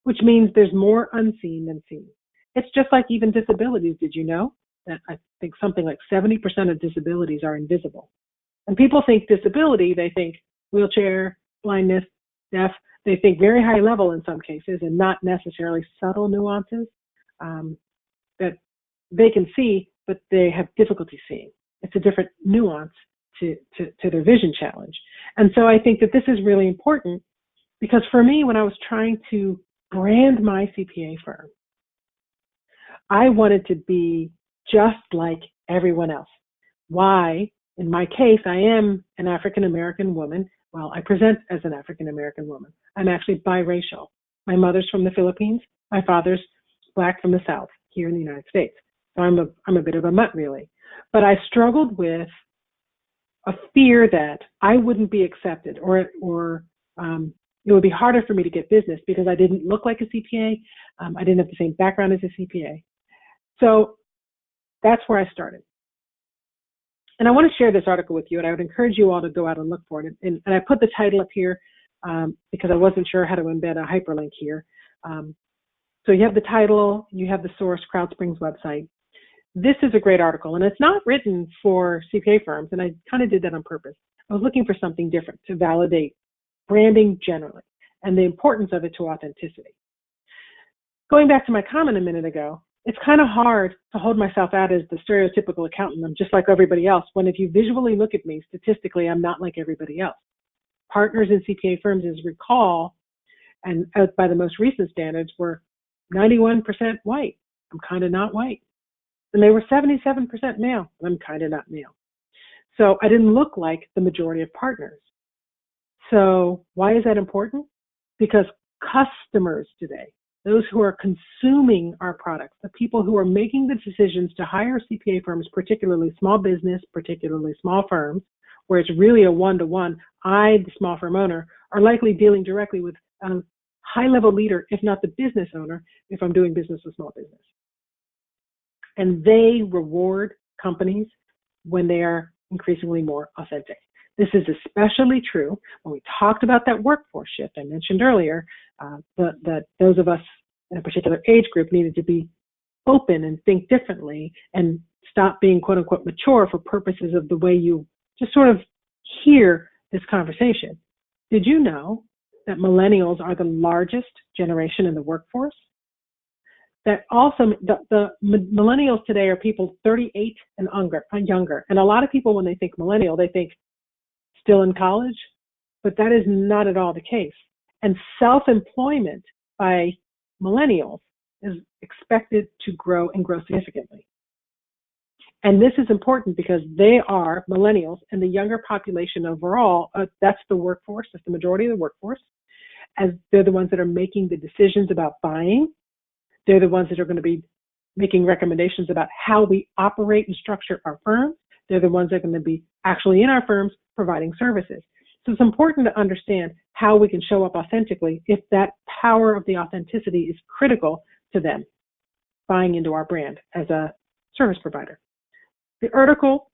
Which means there's more unseen than seen. It's just like even disabilities. Did you know that I think something like 70% of disabilities are invisible? And people think disability, they think wheelchair, blindness, deaf. They think very high level in some cases and not necessarily subtle nuances that they can see, but they have difficulty seeing. It's a different nuance to their vision challenge. And so I think that this is really important because for me, when I was trying to brand my CPA firm, I wanted to be just like everyone else. Why? In my case, I am an African-American woman. Well, I present as an African-American woman. I'm actually biracial. My mother's from the Philippines. My father's Black from the South here in the United States. So I'm a bit of a mutt, really. But I struggled with a fear that I wouldn't be accepted or it would be harder for me to get business because I didn't look like a CPA. I didn't have the same background as a CPA. So that's where I started. And I want to share this article with you, and I would encourage you all to go out and look for it. And I put the title up here because I wasn't sure how to embed a hyperlink here. So you have the title, you have the source, CrowdSpring's website. This is a great article, and it's not written for CPA firms, and I kind of did that on purpose. I was looking for something different to validate branding generally and the importance of it to authenticity. Going back to my comment a minute ago, it's kind of hard to hold myself out as the stereotypical accountant. I'm just like everybody else, when if you visually look at me, statistically, I'm not like everybody else. Partners in CPA firms, as recall, and by the most recent standards, were 91% white. I'm kind of not white. And they were 77% male. I'm kind of not male. So I didn't look like the majority of partners. So why is that important? Because customers today, those who are consuming our products, the people who are making the decisions to hire CPA firms, particularly small business, particularly small firms, where it's really a one-to-one, I, the small firm owner, are likely dealing directly with a high-level leader, if not the business owner, if I'm doing business with small business. And they reward companies when they are increasingly more authentic. This is especially true when we talked about that workforce shift I mentioned earlier, that those of us in a particular age group needed to be open and think differently and stop being quote unquote mature for purposes of the way you just sort of hear this conversation. Did you know that millennials are the largest generation in the workforce? That also, the millennials today are people 38 and younger. And a lot of people, when they think millennial, they think still in college, but that is not at all the case. And self-employment by millennials is expected to grow and grow significantly. And this is important because they are millennials and the younger population overall, that's the workforce, that's the majority of the workforce, as they're the ones that are making the decisions about buying. They're the ones that are going to be making recommendations about how we operate and structure our firms. They're the ones that are going to be actually in our firms providing services. So it's important to understand how we can show up authentically if that power of the authenticity is critical to them buying into our brand as a service provider. The article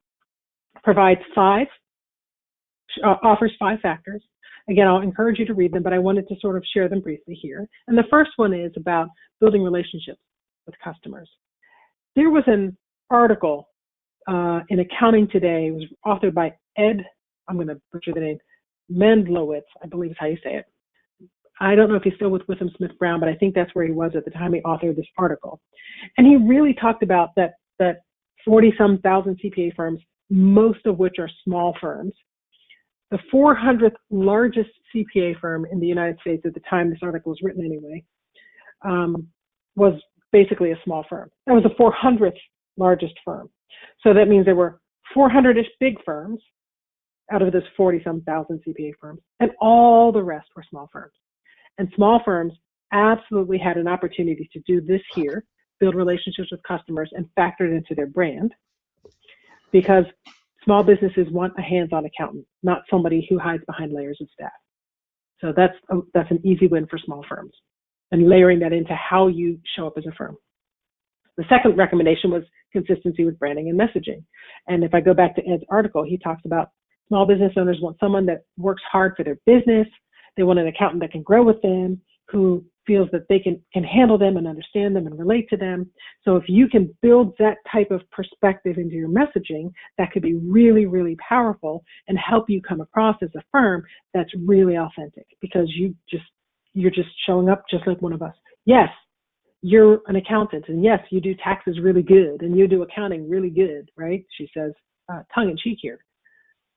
offers 5 factors. Again, I'll encourage you to read them, but I wanted to sort of share them briefly here. And the first one is about building relationships with customers. There was an article in Accounting Today. It was authored by Ed, I'm going to butcher the name, Mendlowitz, I believe is how you say it. I don't know if he's still with Witham Smith Brown, but I think that's where he was at the time he authored this article. And he really talked about that 40-some thousand CPA firms, most of which are small firms. The 400th largest CPA firm in the United States at the time this article was written anyway, was basically a small firm. That was the 400th largest firm. So that means there were 400-ish big firms out of this 40-some thousand CPA firms, and all the rest were small firms. And small firms absolutely had an opportunity to do this here, build relationships with customers and factor it into their brand, because small businesses want a hands-on accountant, not somebody who hides behind layers of staff. So that's an easy win for small firms, and layering that into how you show up as a firm. The second recommendation was consistency with branding and messaging. And if I go back to Ed's article, he talks about small business owners want someone that works hard for their business. They want an accountant that can grow with them, who feels that they can handle them and understand them and relate to them. So if you can build that type of perspective into your messaging, that could be really, really powerful and help you come across as a firm that's really authentic, because you're just showing up just like one of us. Yes, you're an accountant, and yes, you do taxes really good, and you do accounting really good, right? She says, tongue in cheek here.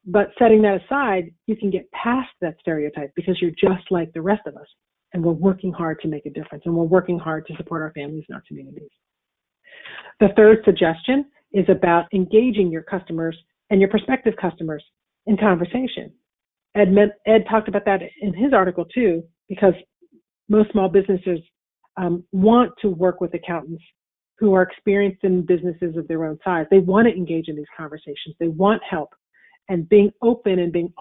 But setting that aside, you can get past that stereotype, because you're just like the rest of us. And we're working hard to make a difference, and we're working hard to support our families and our communities. The third suggestion is about engaging your customers and your prospective customers in conversation. Ed talked about that in his article too, because most small businesses want to work with accountants who are experienced in businesses of their own size. They want to engage in these conversations. They want help, and being open and being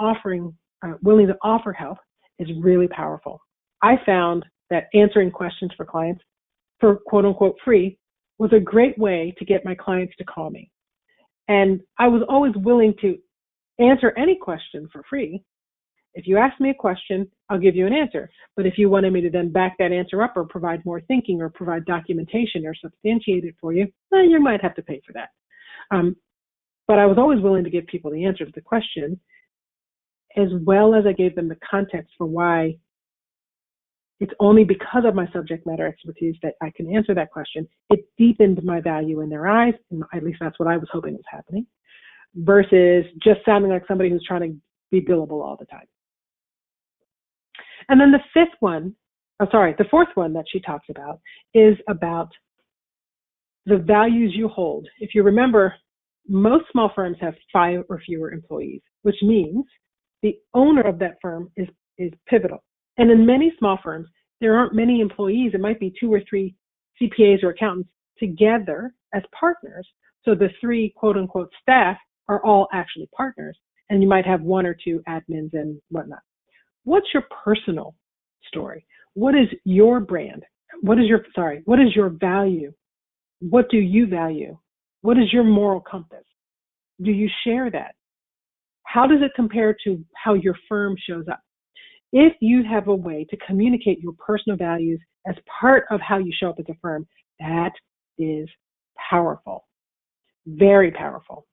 willing to offer help is really powerful. I found that answering questions for clients for quote unquote free was a great way to get my clients to call me. And I was always willing to answer any question for free. If you ask me a question, I'll give you an answer. But if you wanted me to then back that answer up or provide more thinking or provide documentation or substantiate it for you, you might have to pay for that. But I was always willing to give people the answer to the question, as well as I gave them the context for why it's only because of my subject matter expertise that I can answer that question. It deepened my value in their eyes, and at least that's what I was hoping was happening, versus just sounding like somebody who's trying to be billable all the time. And then the fourth one that she talks about is about the values you hold. If you remember, most small firms have 5 or fewer employees, which means the owner of that firm is pivotal. And in many small firms, there aren't many employees. It might be 2 or 3 CPAs or accountants together as partners. So the 3 quote unquote staff are all actually partners. And you might have 1 or 2 admins and whatnot. What's your personal story? What is your brand? What is your value? What do you value? What is your moral compass? Do you share that? How does it compare to how your firm shows up? If you have a way to communicate your personal values as part of how you show up as a firm, that is powerful, very powerful.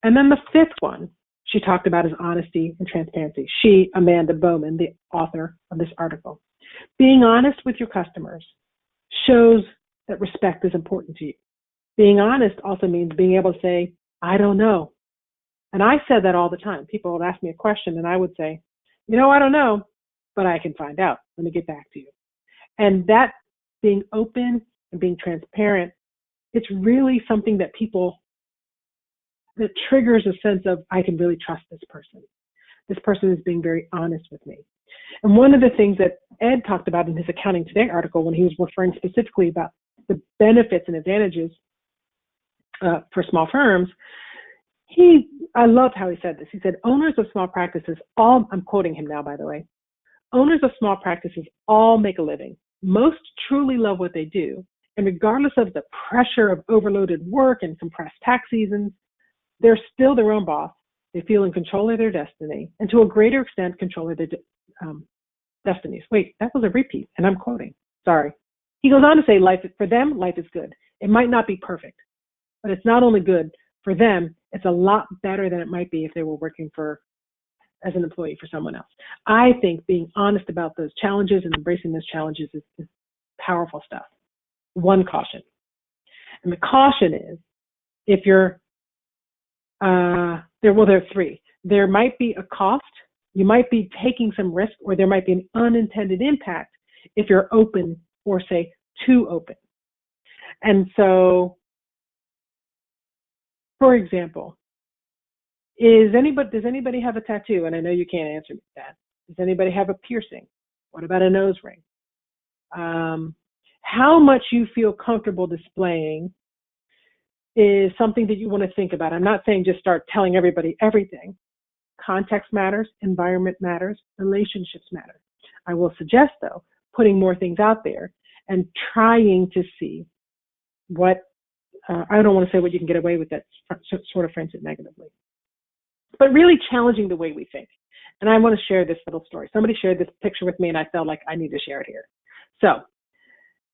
And then the 5th one she talked about is honesty and transparency. She, Amanda Bowman, the author of this article. Being honest with your customers shows that respect is important to you. Being honest also means being able to say, I don't know. And I said that all the time. People would ask me a question and I would say, I don't know, but I can find out. Let me get back to you. And that being open and being transparent, it's really something that triggers a sense of, I can really trust this person. This person is being very honest with me. And one of the things that Ed talked about in his Accounting Today article, when he was referring specifically about the benefits and advantages for small firms, I loved how he said this. He said, owners of small practices I'm quoting him now, by the way, owners of small practices all make a living. Most truly love what they do. And regardless of the pressure of overloaded work and compressed tax seasons, they're still their own boss. They feel in control of their destiny, and to a greater extent, control of their destinies. Wait, that was a repeat, and I'm quoting. Sorry. He goes on to say, for them, life is good. It might not be perfect, but it's not only good for them, it's a lot better than it might be if they were working as an employee for someone else. I think being honest about those challenges and embracing those challenges is powerful stuff. One caution. And the caution is, if you're, there are 3. There might be a cost, you might be taking some risk, or there might be an unintended impact if you're open, or say too open. And so, for example, Does anybody have a tattoo? And I know you can't answer that. Does anybody have a piercing? What about a nose ring? How much you feel comfortable displaying is something that you want to think about. I'm not saying just start telling everybody everything. Context matters, environment matters, relationships matter. I will suggest, though, putting more things out there and trying to see what, I don't want to say what you can get away with that sort of frames it negatively, but really challenging the way we think. And I want to share this little story. Somebody shared this picture with me and I felt like I need to share it here. So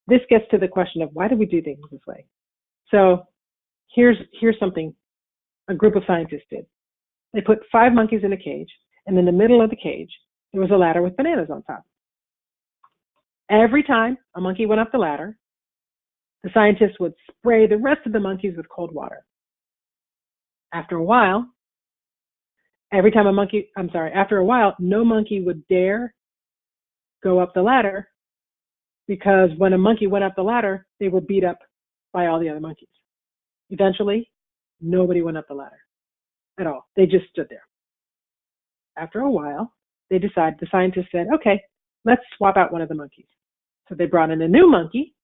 this gets to the question of why do we do things this way? So here's something a group of scientists did. They put 5 monkeys in a cage, and in the middle of the cage, there was a ladder with bananas on top. Every time a monkey went up the ladder, the scientists would spray the rest of the monkeys with cold water. After a while, no monkey would dare go up the ladder because when a monkey went up the ladder, they were beat up by all the other monkeys. Eventually, nobody went up the ladder at all. They just stood there. After a while, the scientists said, okay, let's swap out one of the monkeys. So they brought in a new monkey.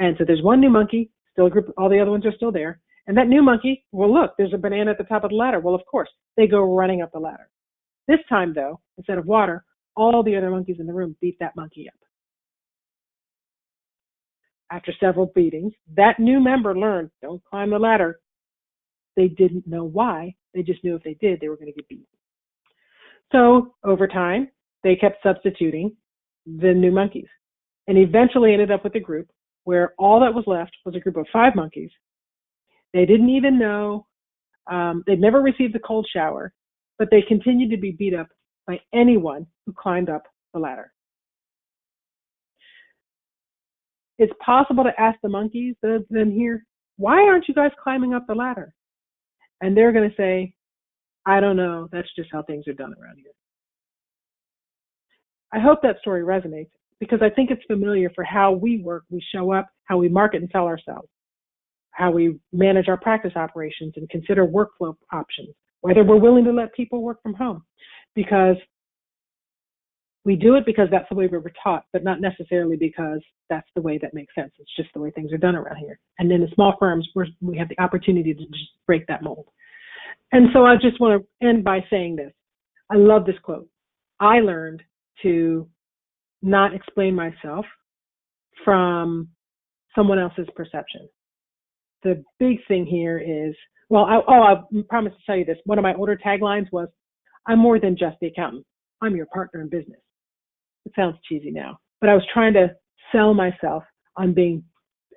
And so there's one new monkey, still a group, all the other ones are still there. And that new monkey, well, look, there's a banana at the top of the ladder. Well, of course, they go running up the ladder. This time, though, instead of water, all the other monkeys in the room beat that monkey up. After several beatings, that new member learned, don't climb the ladder. They didn't know why. They just knew if they did, they were going to get beat. So over time, they kept substituting the new monkeys and eventually ended up with a group where all that was left was a group of 5 monkeys. They didn't even know, they'd never received a cold shower, but they continued to be beat up by anyone who climbed up the ladder. It's possible to ask the monkeys then here, why aren't you guys climbing up the ladder? And they're going to say, I don't know, that's just how things are done around here. I hope that story resonates because I think it's familiar for how we work, we show up, how we market and sell ourselves, how we manage our practice operations and consider workflow options, whether we're willing to let people work from home. Because we do it because that's the way we were taught, but not necessarily because that's the way that makes sense. It's just the way things are done around here. And then in small firms, we have the opportunity to just break that mold. And so I just want to end by saying this. I love this quote. I learned to not explain myself from someone else's perception. The big thing here is, well, I promised to tell you this. One of my older taglines was, I'm more than just the accountant. I'm your partner in business. It sounds cheesy now, but I was trying to sell myself on being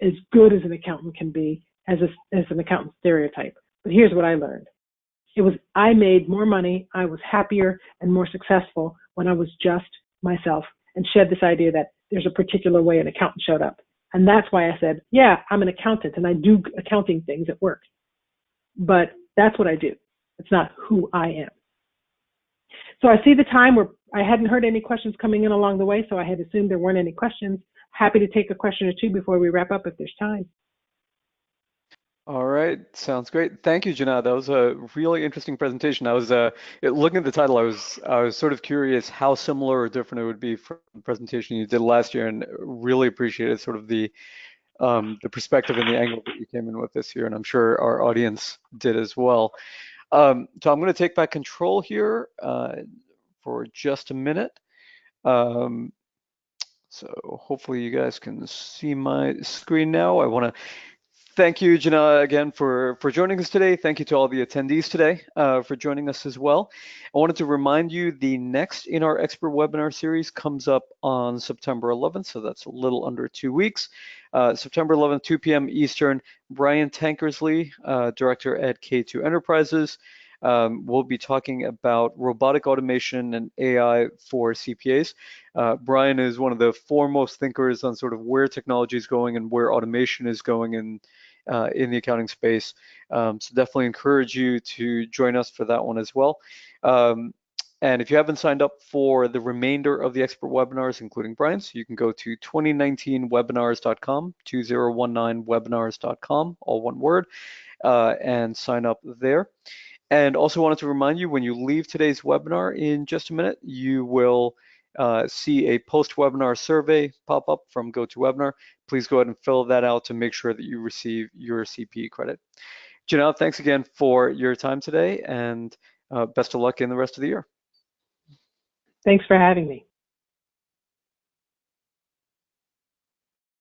as good as an accountant can be as an accountant stereotype. But here's what I learned. I made more money, I was happier and more successful when I was just myself and shed this idea that there's a particular way an accountant showed up. And that's why I said, yeah, I'm an accountant and I do accounting things at work. But that's what I do. It's not who I am. So I see the time where I hadn't heard any questions coming in along the way, so I had assumed there weren't any questions. Happy to take a question or two before we wrap up if there's time. All right, sounds great. Thank you, Jina. That was a really interesting presentation. I was looking at the title. I was sort of curious how similar or different it would be from the presentation you did last year, and really appreciated sort of the perspective and the angle that you came in with this year, and I'm sure our audience did as well. So I'm going to take back control here for just a minute. So hopefully you guys can see my screen now. I want to thank you, Jina, again for joining us today. Thank you to all the attendees today for joining us as well. I wanted to remind you the next in our expert webinar series comes up on September 11th, so that's a little under 2 weeks. September 11th, 2 p.m. Eastern. Brian Tankersley, Director at K2 Enterprises, we'll be talking about robotic automation and AI for CPAs. Brian is one of the foremost thinkers on sort of where technology is going and where automation is going in the accounting space. So definitely encourage you to join us for that one as well. And if you haven't signed up for the remainder of the expert webinars, including Brian's, you can go to 2019webinars.com, 2019webinars.com, all one word, and sign up there. And also wanted to remind you, when you leave today's webinar in just a minute, you will see a post-webinar survey pop up from GoToWebinar. Please go ahead and fill that out to make sure that you receive your CPE credit. Jina, thanks again for your time today, and best of luck in the rest of the year. Thanks for having me.